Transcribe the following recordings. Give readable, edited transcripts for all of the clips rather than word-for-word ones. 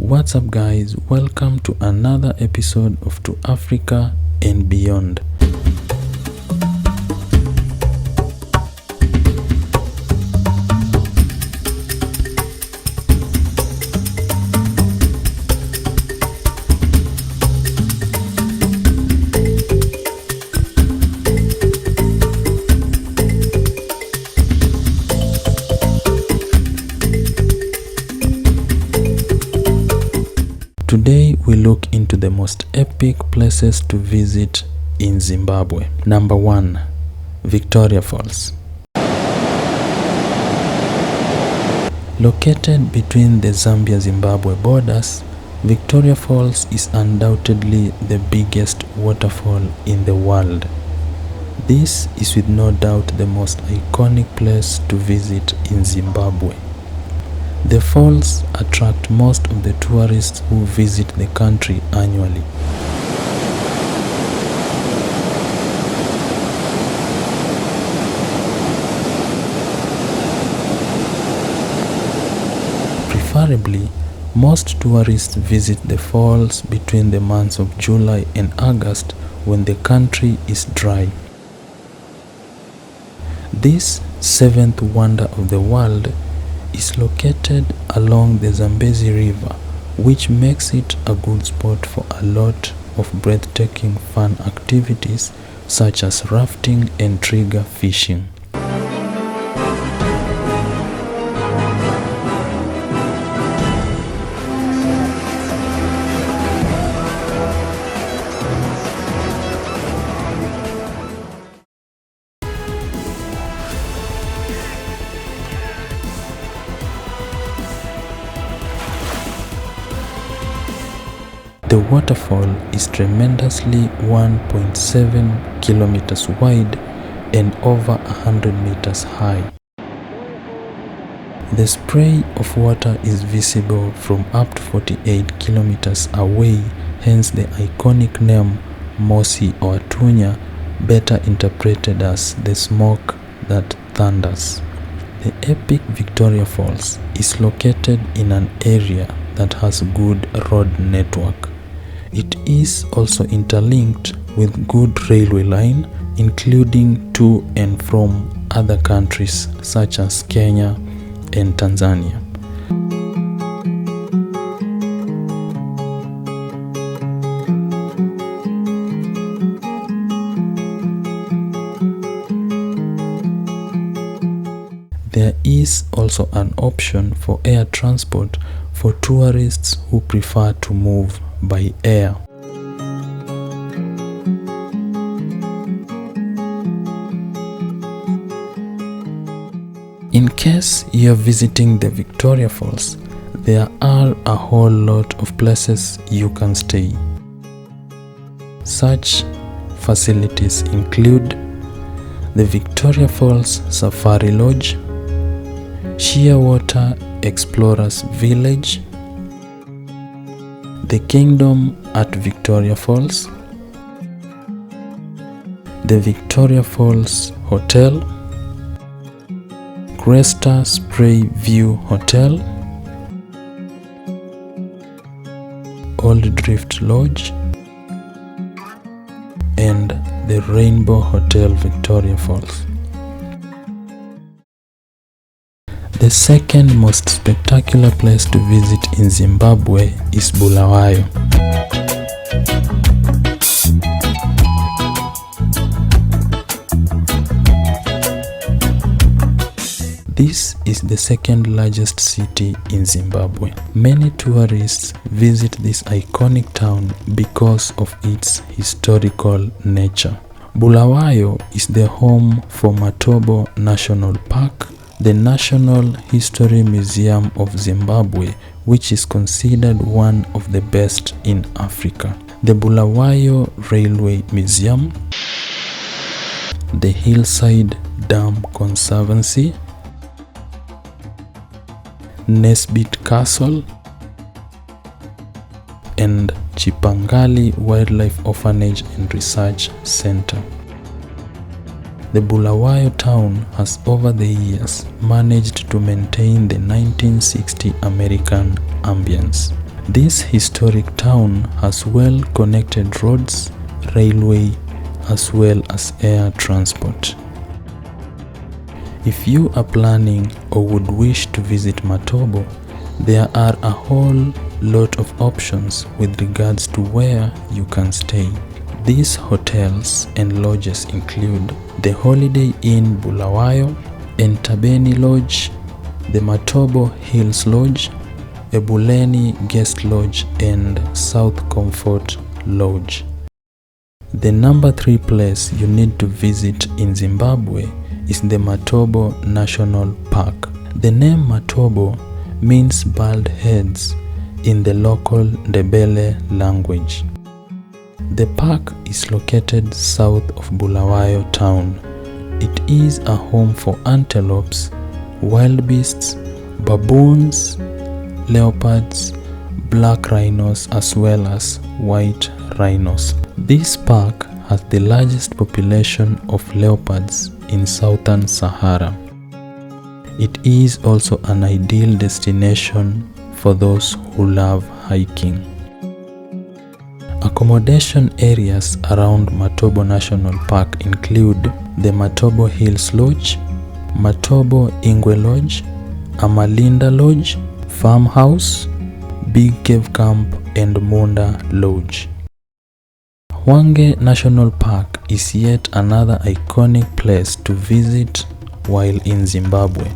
What's up guys, welcome to another episode of To Africa and Beyond. Today we look into the most epic places to visit in Zimbabwe. Number 1. Victoria Falls. Located between the Zambia-Zimbabwe borders, Victoria Falls is undoubtedly the biggest waterfall in the world. This is with no doubt the most iconic place to visit in Zimbabwe. The falls attract most of the tourists who visit the country annually. Preferably, most tourists visit the falls between the months of July and August when the country is dry. This seventh wonder of the world is located along the Zambezi River, which makes it a good spot for a lot of breathtaking fun activities such as rafting and trigger fishing. The waterfall is tremendously 1.7 kilometers wide and over 100 meters high. The spray of water is visible from up to 48 kilometers away, hence the iconic name Mosi or Tunya, better interpreted as the smoke that thunders. The epic Victoria Falls is located in an area that has good road network. It is also interlinked with good railway line, including to and from other countries such as Kenya and Tanzania. There is also an option for air transport for tourists who prefer to move by air. In case you are visiting the Victoria Falls, there are a whole lot of places you can stay. Such facilities include the Victoria Falls Safari Lodge, Shearwater Explorers Village, the Kingdom at Victoria Falls, the Victoria Falls Hotel, Cresta Spray View Hotel, Old Drift Lodge, and the Rainbow Hotel Victoria Falls. The second most spectacular place to visit in Zimbabwe is Bulawayo. This is the second largest city in Zimbabwe. Many tourists visit this iconic town because of its historical nature. Bulawayo is the home for Matobo National Park, the National History Museum of Zimbabwe, which is considered one of the best in Africa, the Bulawayo Railway Museum, the Hillside Dam Conservancy, Nesbit Castle, and Chipangali Wildlife Orphanage and Research Center. The Bulawayo town has over the years managed to maintain the 1960 American ambience. This historic town has well-connected roads, railway, as well as air transport. If you are planning or would wish to visit Matobo, there are a whole lot of options with regards to where you can stay. These hotels and lodges include the Holiday Inn Bulawayo, Entabeni Lodge, the Matobo Hills Lodge, Ebuleni Guest Lodge, and South Comfort Lodge. The number 3 place you need to visit in Zimbabwe is the Matobo National Park. The name Matobo means bald heads in the local Ndebele language. The park is located south of Bulawayo town. It is a home for antelopes, wild beasts, baboons, leopards, black rhinos, as well as white rhinos. This park has the largest population of leopards in southern Sahara. It is also an ideal destination for those who love hiking. Accommodation areas around Matobo National Park include the Matobo Hills Lodge, Matobo Ingwe Lodge, Amalinda Lodge, Farmhouse, Big Cave Camp, and Munda Lodge. Hwange National Park is yet another iconic place to visit while in Zimbabwe.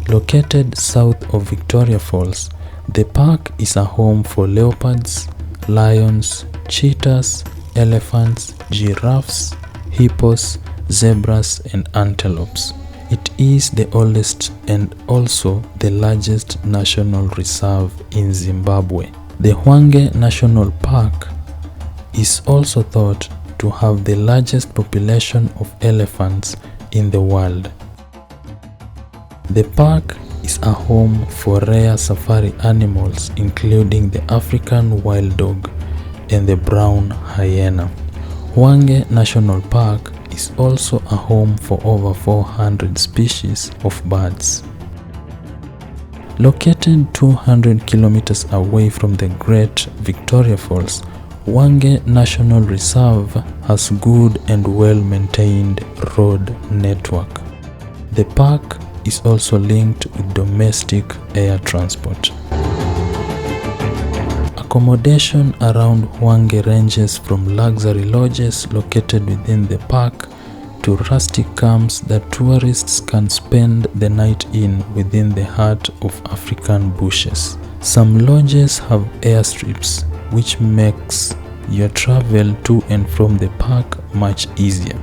Located south of Victoria Falls, the park is a home for leopards, lions, cheetahs, elephants, giraffes, hippos, zebras, and antelopes. It is the oldest and also the largest national reserve in Zimbabwe. The Hwange National Park is also thought to have the largest population of elephants in the world. The park is a home for rare safari animals including the African wild dog and the brown hyena. Hwange National Park is also a home for over 400 species of birds. Located 200 kilometers away from the Great Victoria Falls, Hwange National Reserve has good and well-maintained road network. The park is also linked with domestic air transport. Accommodation around Hwange ranges from luxury lodges located within the park to rustic camps that tourists can spend the night in within the heart of African bushes. Some lodges have airstrips, which makes your travel to and from the park much easier.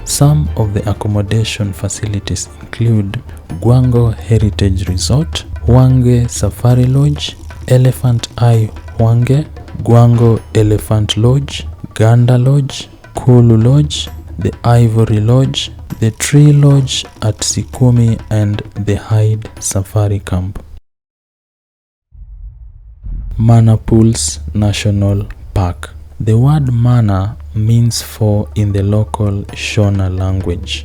Some of the accommodation facilities include Gwango Heritage Resort, Hwange Safari Lodge, Elephant Eye Hwange, Gwango Elephant Lodge, Ganda Lodge, Kulu Lodge, the Ivory Lodge, the Tree Lodge at Sikumi, and the Hyde Safari Camp. Mana Pools National Park. The word mana means four in the local Shona language.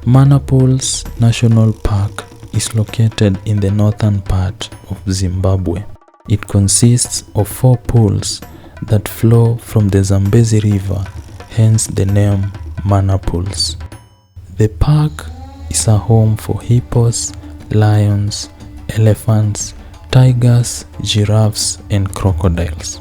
Mana Pools National Park is located in the northern part of Zimbabwe. It consists of 4 pools that flow from the Zambezi River, hence the name Mana Pools. The park is a home for hippos, lions, elephants, tigers, giraffes, and crocodiles.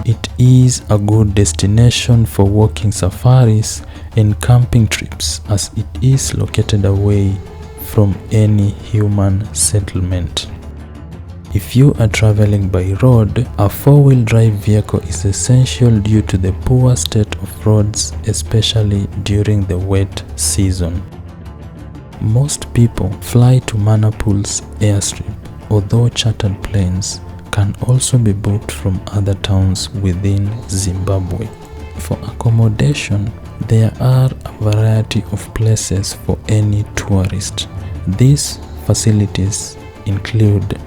It is a good destination for walking safaris and camping trips as it is located away from any human settlement. If you are traveling by road, a 4-wheel drive vehicle is essential due to the poor state of roads, especially during the wet season. Most people fly to Mana Pools airstrip, although chartered planes can also be booked from other towns within Zimbabwe. For accommodation, there are a variety of places for any tourist. These facilities include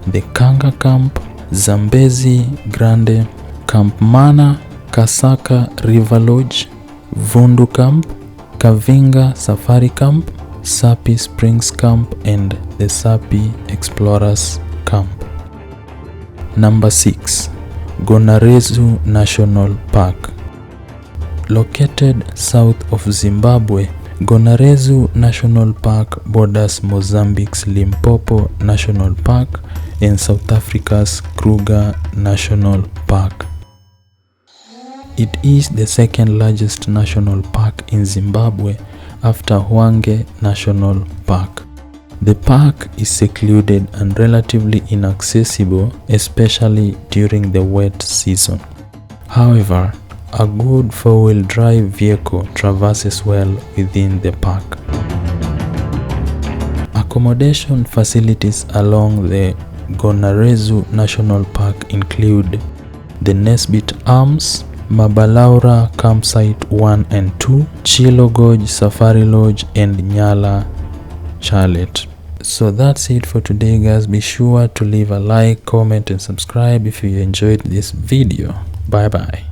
the Kanga Camp, Zambezi Grande, Camp Mana, Kasaka River Lodge, Vundu Camp, Kavinga Safari Camp, Sapi Springs Camp and the Sapi Explorers Camp. Number 6. Gonarezu National Park. Located south of Zimbabwe, Gonarezu National Park borders Mozambique's Limpopo National Park and South Africa's Kruger National Park. It is the second largest national park in Zimbabwe after Hwange National Park. The park is secluded and relatively inaccessible, especially during the wet season. However, a good four-wheel drive vehicle traverses well within the park. Accommodation facilities along the Gonarezu National Park include the Nesbit Arms, Mabalaura Campsite 1 and 2, Chilo Gorge Safari Lodge, and Nyala Chalet. So that's it for today, guys. Be sure to leave a like, comment, and subscribe if you enjoyed this video. Bye bye.